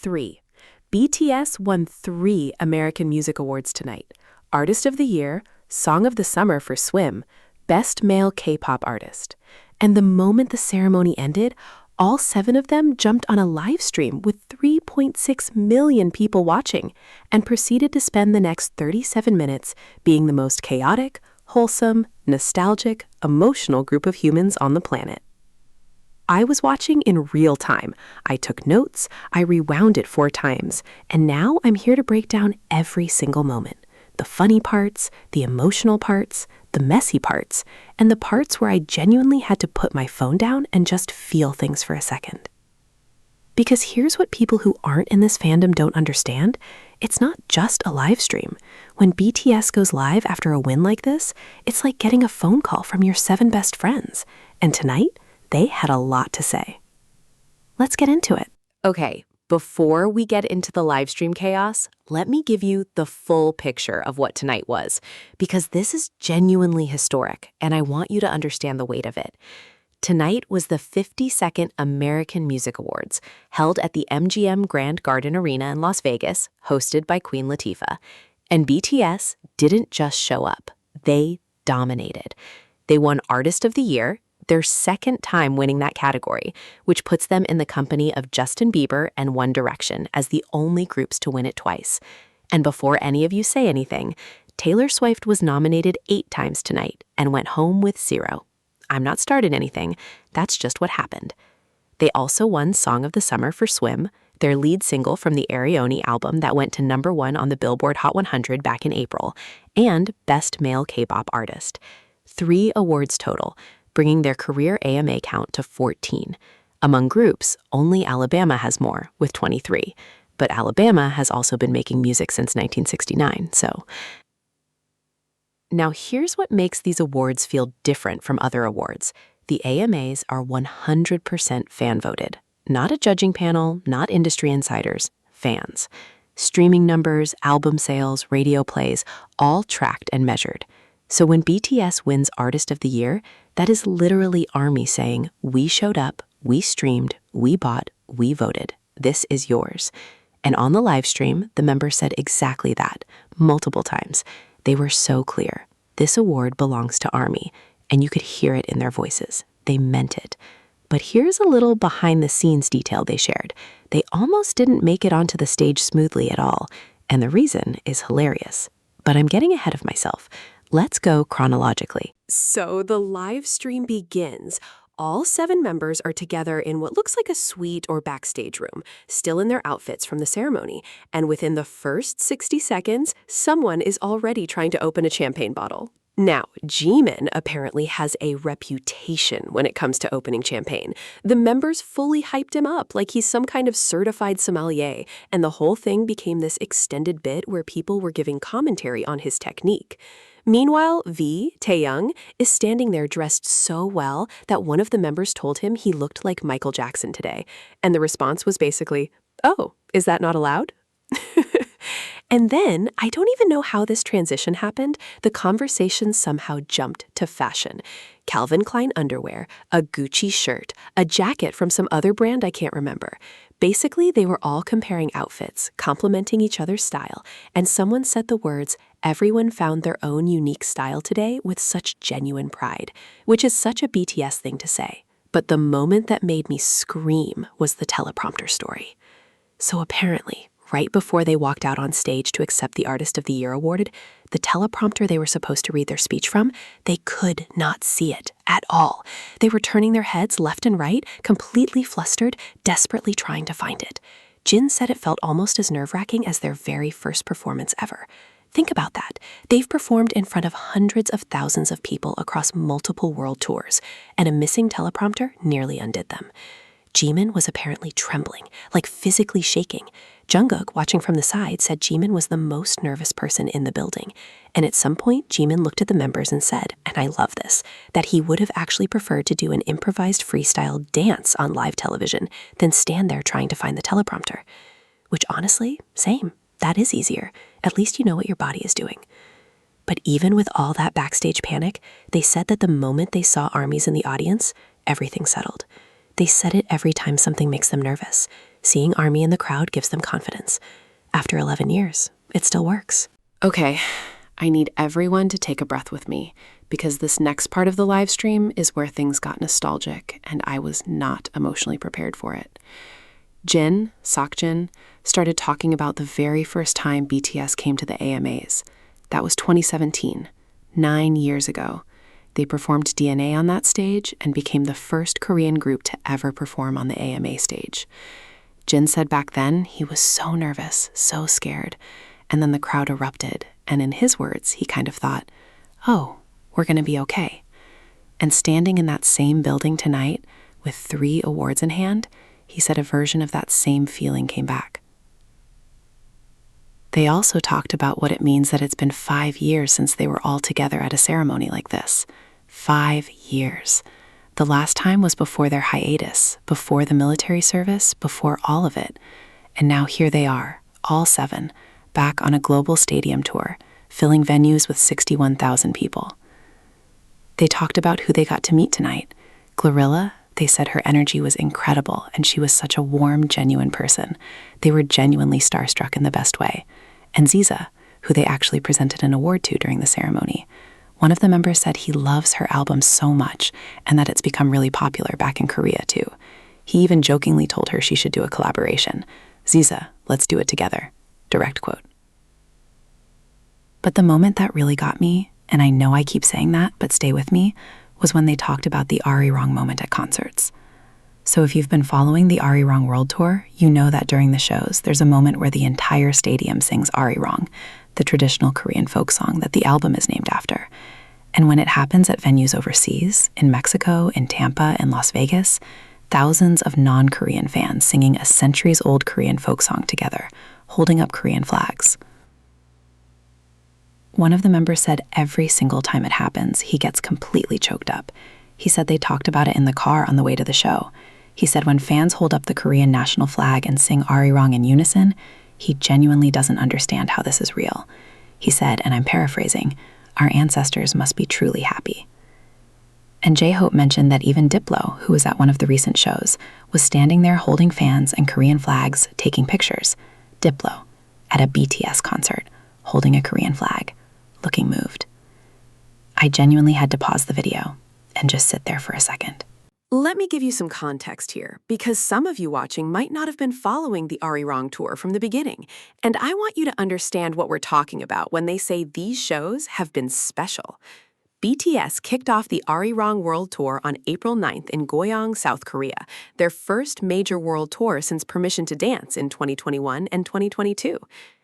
3. BTS won 3 American Music Awards tonight. Artist of the Year, Song of the Summer for Swim, Best Male K-pop Artist. And the moment the ceremony ended, all 7 of them jumped on a live stream with 3.6 million people watching and proceeded to spend the next 37 minutes being the most chaotic, wholesome, nostalgic, emotional group of humans on the planet. I was watching in real time. I took notes, I rewound it 4 times, and now I'm here to break down every single moment. The funny parts, the emotional parts, the messy parts, and the parts where I genuinely had to put my phone down and just feel things for a second. Because here's what people who aren't in this fandom don't understand. It's not just a live stream. When BTS goes live after a win like this, it's like getting a phone call from your 7 best friends. And tonight, they had a lot to say. Let's get into it. Okay, before we get into the live stream chaos, let me give you the full picture of what tonight was, because this is genuinely historic, and I want you to understand the weight of it. Tonight was the 52nd American Music Awards, held at the MGM Grand Garden Arena in Las Vegas, hosted by Queen Latifah. And BTS didn't just show up, they dominated. They won Artist of the Year, their 2nd time winning that category, which puts them in the company of Justin Bieber and One Direction as the only groups to win it twice. And before any of you say anything, Taylor Swift was nominated 8 times tonight and went home with 0. I'm not starting anything, that's just what happened. They also won Song of the Summer for Swim, their lead single from the Arione album that went to #1 on the Billboard Hot 100 back in April, and Best Male K-pop Artist. 3 awards total, bringing their career AMA count to 14. Among groups, only Alabama has more, with 23. But Alabama has also been making music since 1969, so... Now here's what makes these awards feel different from other awards. The AMAs are 100% fan-voted. Not a judging panel, not industry insiders, fans. Streaming numbers, album sales, radio plays, all tracked and measured. So when BTS wins Artist of the Year, that is literally ARMY saying, we showed up, we streamed, we bought, we voted. This is yours. And on the live stream, the members said exactly that, multiple times. They were so clear. This award belongs to ARMY, and you could hear it in their voices. They meant it. But here's a little behind-the-scenes detail they shared. They almost didn't make it onto the stage smoothly at all, and the reason is hilarious. But I'm getting ahead of myself. Let's go chronologically. So the live stream begins. All 7 members are together in what looks like a suite or backstage room, still in their outfits from the ceremony. And within the first 60 seconds, someone is already trying to open a champagne bottle. Now, Jimin apparently has a reputation when it comes to opening champagne. The members fully hyped him up like he's some kind of certified sommelier, and the whole thing became this extended bit where people were giving commentary on his technique. Meanwhile, V, Taeyoung, is standing there dressed so well that one of the members told him he looked like Michael Jackson today. And the response was basically, "Oh, is that not allowed?" And then, I don't even know how this transition happened, the conversation somehow jumped to fashion. Calvin Klein underwear, a Gucci shirt, a jacket from some other brand I can't remember. Basically, they were all comparing outfits, complimenting each other's style, and someone said the words, "Everyone found their own unique style today with such genuine pride," which is such a BTS thing to say. But the moment that made me scream was the teleprompter story. So apparently, right before they walked out on stage to accept the Artist of the Year award, the teleprompter they were supposed to read their speech from, they could not see it at all. They were turning their heads left and right, completely flustered, desperately trying to find it. Jin said it felt almost as nerve-wracking as their very first performance ever. Think about that. They've performed in front of hundreds of thousands of people across multiple world tours, and a missing teleprompter nearly undid them. Jimin was apparently trembling, like physically shaking. Jungkook, watching from the side, said Jimin was the most nervous person in the building. And at some point, Jimin looked at the members and said, and I love this, that he would have actually preferred to do an improvised freestyle dance on live television than stand there trying to find the teleprompter. Which honestly, same. That is easier. At least you know what your body is doing. But even with all that backstage panic, they said that the moment they saw armies in the audience, everything settled. They said it every time something makes them nervous. Seeing ARMY in the crowd gives them confidence. After 11 years, it still works. Okay, I need everyone to take a breath with me, because this next part of the live stream is where things got nostalgic, and I was not emotionally prepared for it. Seokjin, started talking about the very first time BTS came to the AMAs. That was 2017, 9 years ago. They performed DNA on that stage and became the first Korean group to ever perform on the AMA stage. Jin said back then he was so nervous, so scared, and then the crowd erupted, and in his words, he kind of thought, oh, we're going to be okay. And standing in that same building tonight with 3 awards in hand, he said a version of that same feeling came back. They also talked about what it means that it's been 5 years since they were all together at a ceremony like this. 5 years. The last time was before their hiatus, before the military service, before all of it. And now here they are, all 7, back on a global stadium tour, filling venues with 61,000 people. They talked about who they got to meet tonight. Glorilla, they said her energy was incredible and she was such a warm, genuine person. They were genuinely starstruck in the best way. And Ziza, who they actually presented an award to during the ceremony. One of the members said he loves her album so much and that it's become really popular back in Korea too. He even jokingly told her she should do a collaboration. Ziza, let's do it together. Direct quote. But the moment that really got me, and I know I keep saying that, but stay with me, was when they talked about the Arirang moment at concerts. So if you've been following the Arirang World Tour, you know that during the shows, there's a moment where the entire stadium sings Arirang, the traditional Korean folk song that the album is named after. And when it happens at venues overseas, in Mexico, in Tampa, in Las Vegas, thousands of non-Korean fans singing a centuries-old Korean folk song together, holding up Korean flags. One of the members said every single time it happens, he gets completely choked up. He said they talked about it in the car on the way to the show. He said when fans hold up the Korean national flag and sing Arirang in unison, he genuinely doesn't understand how this is real. He said, and I'm paraphrasing, our ancestors must be truly happy. And J-Hope mentioned that even Diplo, who was at one of the recent shows, was standing there holding fans and Korean flags, taking pictures. Diplo, at a BTS concert, holding a Korean flag, looking moved. I genuinely had to pause the video and just sit there for a second. Let me give you some context here, because some of you watching might not have been following the Arirang tour from the beginning, and I want you to understand what we're talking about when they say these shows have been special. BTS kicked off the Arirang World Tour on April 9th in Goyang, South Korea, their first major world tour since Permission to Dance in 2021 and 2022.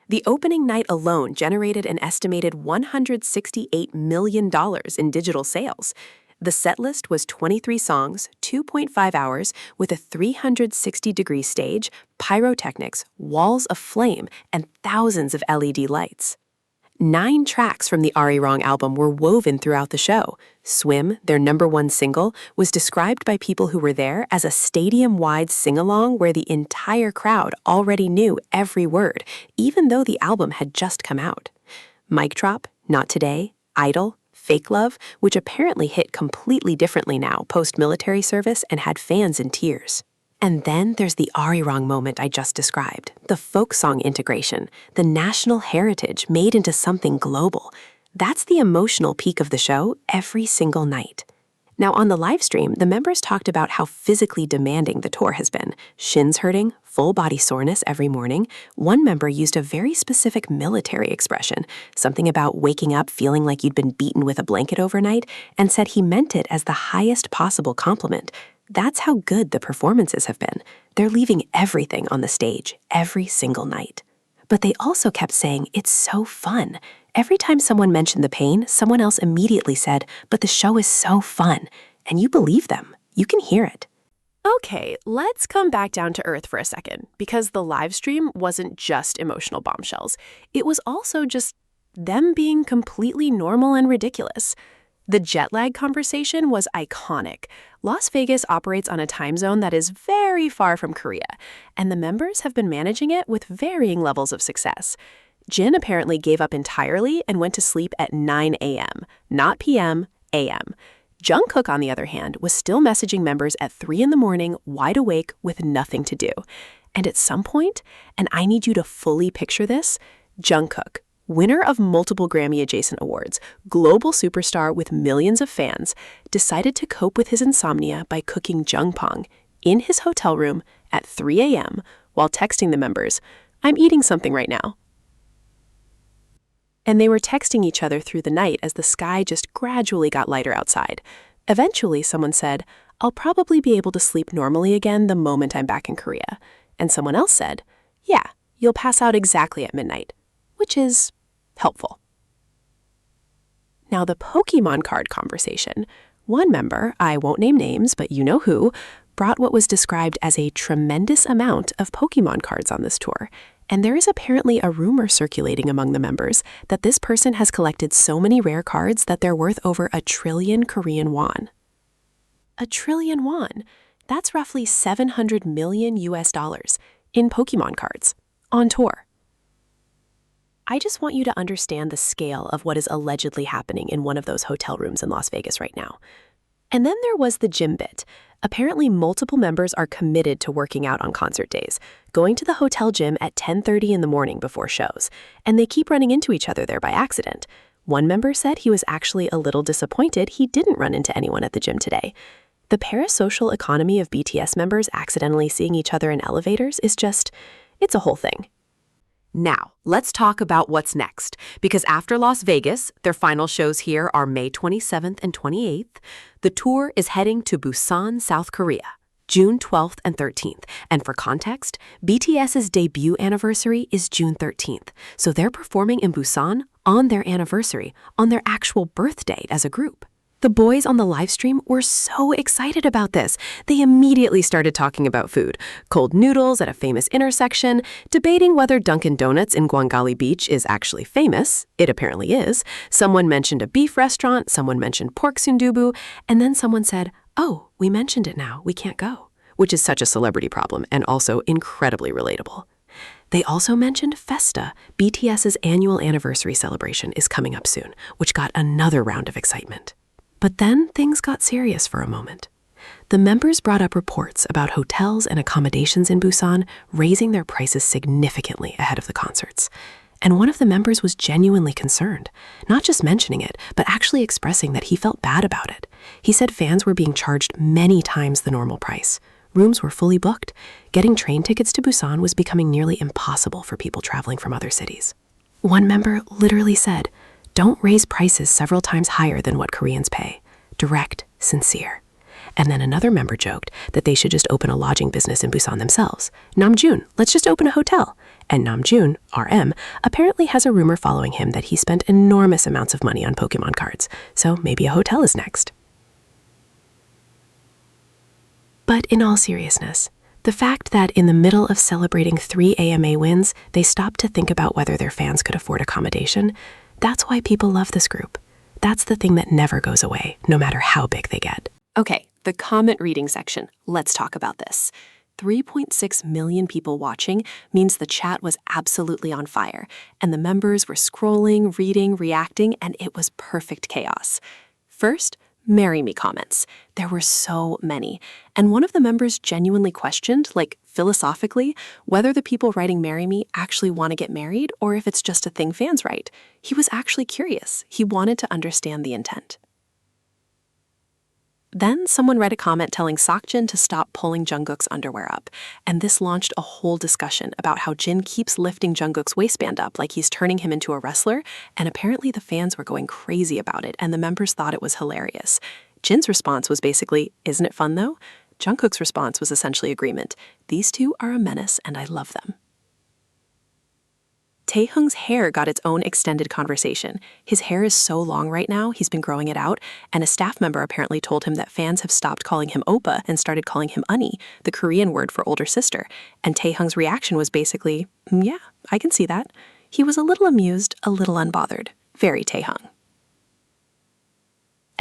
The opening night alone generated an estimated $168 million in digital sales. The setlist was 23 songs, 2.5 hours, with a 360-degree stage, pyrotechnics, walls of flame, and thousands of LED lights. 9 tracks from the Arirang album were woven throughout the show. Swim, their #1 single, was described by people who were there as a stadium-wide sing-along where the entire crowd already knew every word, even though the album had just come out. Mic Drop, Not Today, Idol, Fake Love, which apparently hit completely differently now post-military service and had fans in tears. And then there's the Arirang moment I just described, the folk song integration, the national heritage made into something global. That's the emotional peak of the show every single night. Now on the live stream, the members talked about how physically demanding the tour has been. Shins hurting, full body soreness every morning. One member used a very specific military expression, something about waking up feeling like you'd been beaten with a blanket overnight, and said he meant it as the highest possible compliment. That's how good the performances have been. They're leaving everything on the stage, every single night. But they also kept saying, it's so fun. Every time someone mentioned the pain, someone else immediately said, but the show is so fun. And you believe them. You can hear it. Okay, let's come back down to earth for a second, because the live stream wasn't just emotional bombshells. It was also just them being completely normal and ridiculous. The jet lag conversation was iconic. Las Vegas operates on a time zone that is very far from Korea, and the members have been managing it with varying levels of success. Jin apparently gave up entirely and went to sleep at 9 a.m., not p.m., a.m. Jungkook, on the other hand, was still messaging members at 3 in the morning, wide awake, with nothing to do. And at some point, and I need you to fully picture this, Jungkook, winner of multiple Grammy-adjacent awards, global superstar with millions of fans, decided to cope with his insomnia by cooking jjangpyeong in his hotel room at 3 a.m. while texting the members, "I'm eating something right now." And they were texting each other through the night as the sky just gradually got lighter outside. Eventually, someone said, "I'll probably be able to sleep normally again the moment I'm back in Korea." And someone else said, "Yeah, you'll pass out exactly at midnight," which is helpful. Now, the Pokemon card conversation. One member, I won't name names, but you know who, brought what was described as a tremendous amount of Pokemon cards on this tour. And there is apparently a rumor circulating among the members that this person has collected so many rare cards that they're worth over 1 trillion Korean won. 1 trillion won. That's roughly $700 million in Pokemon cards on tour. I just want you to understand the scale of what is allegedly happening in one of those hotel rooms in Las Vegas right now. And then there was the gym bit. Apparently, multiple members are committed to working out on concert days, going to the hotel gym at 10:30 in the morning before shows, and they keep running into each other there by accident. One member said he was actually a little disappointed he didn't run into anyone at the gym today. The parasocial economy of BTS members accidentally seeing each other in elevators is just, it's a whole thing. Now, let's talk about what's next, because after Las Vegas, their final shows here are May 27th and 28th. The tour is heading to Busan, South Korea, June 12th and 13th. And for context, BTS's debut anniversary is June 13th, so they're performing in Busan on their anniversary, on their actual birth date as a group. The boys on the live stream were so excited about this. They immediately started talking about food, cold noodles at a famous intersection, debating whether Dunkin' Donuts in Gwangali Beach is actually famous. It apparently is. Someone mentioned a beef restaurant, someone mentioned pork sundubu, and then someone said, "Oh, we mentioned it now, we can't go," which is such a celebrity problem and also incredibly relatable. They also mentioned Festa. BTS's annual anniversary celebration is coming up soon, which got another round of excitement. But then things got serious for a moment. The members brought up reports about hotels and accommodations in Busan raising their prices significantly ahead of the concerts. And one of the members was genuinely concerned, not just mentioning it, but actually expressing that he felt bad about it. He said fans were being charged many times the normal price. Rooms were fully booked. Getting train tickets to Busan was becoming nearly impossible for people traveling from other cities. One member literally said, "Don't raise prices several times higher than what Koreans pay. Direct, sincere." And then another member joked that they should just open a lodging business in Busan themselves. Namjoon, let's just open a hotel. And Namjoon, RM, apparently has a rumor following him that he spent enormous amounts of money on Pokemon cards. So maybe a hotel is next. But in all seriousness, the fact that in the middle of celebrating 3 AMA wins, they stopped to think about whether their fans could afford accommodation, that's why people love this group. That's the thing that never goes away, no matter how big they get. Okay, the comment reading section. Let's talk about this. 3.6 million people watching means the chat was absolutely on fire, and the members were scrolling, reading, reacting, and it was perfect chaos. First, "Marry me" comments. There were so many. And one of the members genuinely questioned, like philosophically, whether the people writing "Marry me" actually want to get married or if it's just a thing fans write. He was actually curious. He wanted to understand the intent. Then someone read a comment telling Seokjin to stop pulling Jungkook's underwear up, and this launched a whole discussion about how Jin keeps lifting Jungkook's waistband up like he's turning him into a wrestler, and apparently the fans were going crazy about it, and the members thought it was hilarious. Jin's response was basically, "Isn't it fun though?" Jungkook's response was essentially agreement. These two are a menace, and I love them. Taehyung's hair got its own extended conversation. His hair is so long right now, he's been growing it out, and a staff member apparently told him that fans have stopped calling him Oppa and started calling him Unnie, the Korean word for older sister. And Taehyung's reaction was basically, "Yeah, I can see that." He was a little amused, a little unbothered. Very Taehyung.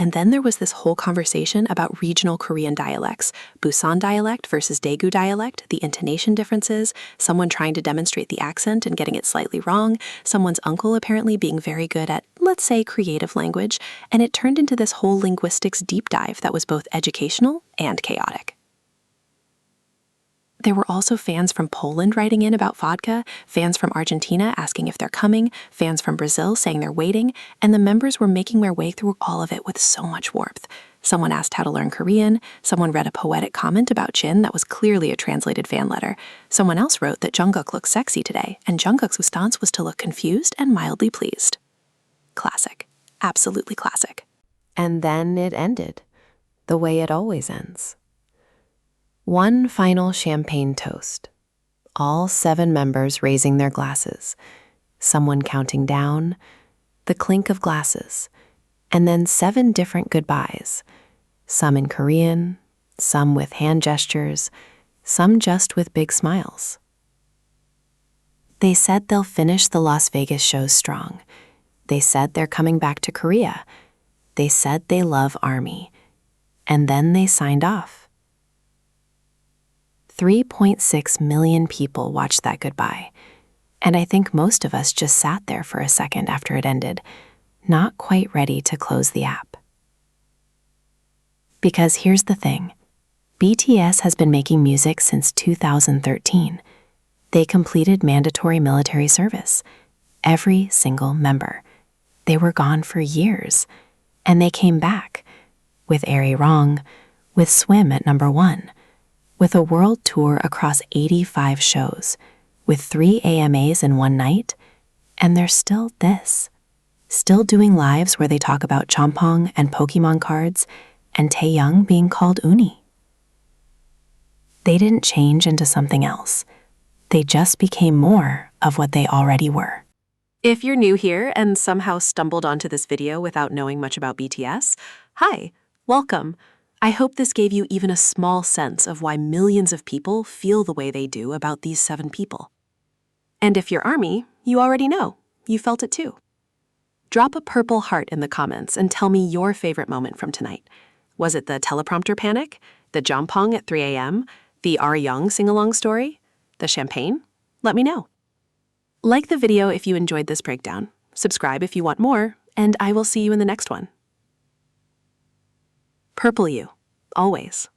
And then there was this whole conversation about regional Korean dialects, Busan dialect versus Daegu dialect, the intonation differences, someone trying to demonstrate the accent and getting it slightly wrong, someone's uncle apparently being very good at, let's say, creative language, and it turned into this whole linguistics deep dive that was both educational and chaotic. There were also fans from Poland writing in about vodka, fans from Argentina asking if they're coming, fans from Brazil saying they're waiting, and the members were making their way through all of it with so much warmth. Someone asked how to learn Korean, someone read a poetic comment about Jin that was clearly a translated fan letter, someone else wrote that Jungkook looked sexy today, and Jungkook's response was to look confused and mildly pleased. Classic. Absolutely classic. And then it ended, the way it always ends. One final champagne toast. All 7 members raising their glasses, someone counting down, the clink of glasses, and then 7 different goodbyes, some in Korean, some with hand gestures, some just with big smiles. They said they'll finish the Las Vegas shows strong. They said they're coming back to Korea. They said they love ARMY. And then they signed off. 3.6 million people watched that goodbye, and I think most of us just sat there for a second after it ended, not quite ready to close the app. Because here's the thing, BTS has been making music since 2013. They completed mandatory military service, every single member. They were gone for years, and they came back, with Airy Wrong, with Swim at #1, with a world tour across 85 shows, with 3 AMAs in one night, and they're still this. Still doing lives where they talk about Chompong and Pokemon cards, and Taeyoung being called Uni. They didn't change into something else. They just became more of what they already were. If you're new here and somehow stumbled onto this video without knowing much about BTS, hi, welcome. I hope this gave you even a small sense of why millions of people feel the way they do about these 7 people. And if you're ARMY, you already know. You felt it too. Drop a purple heart in the comments and tell me your favorite moment from tonight. Was it the teleprompter panic? The Jompong at 3 a.m.? The R Young sing-along story? The champagne? Let me know. Like the video if you enjoyed this breakdown, subscribe if you want more, and I will see you in the next one. Purple you, always.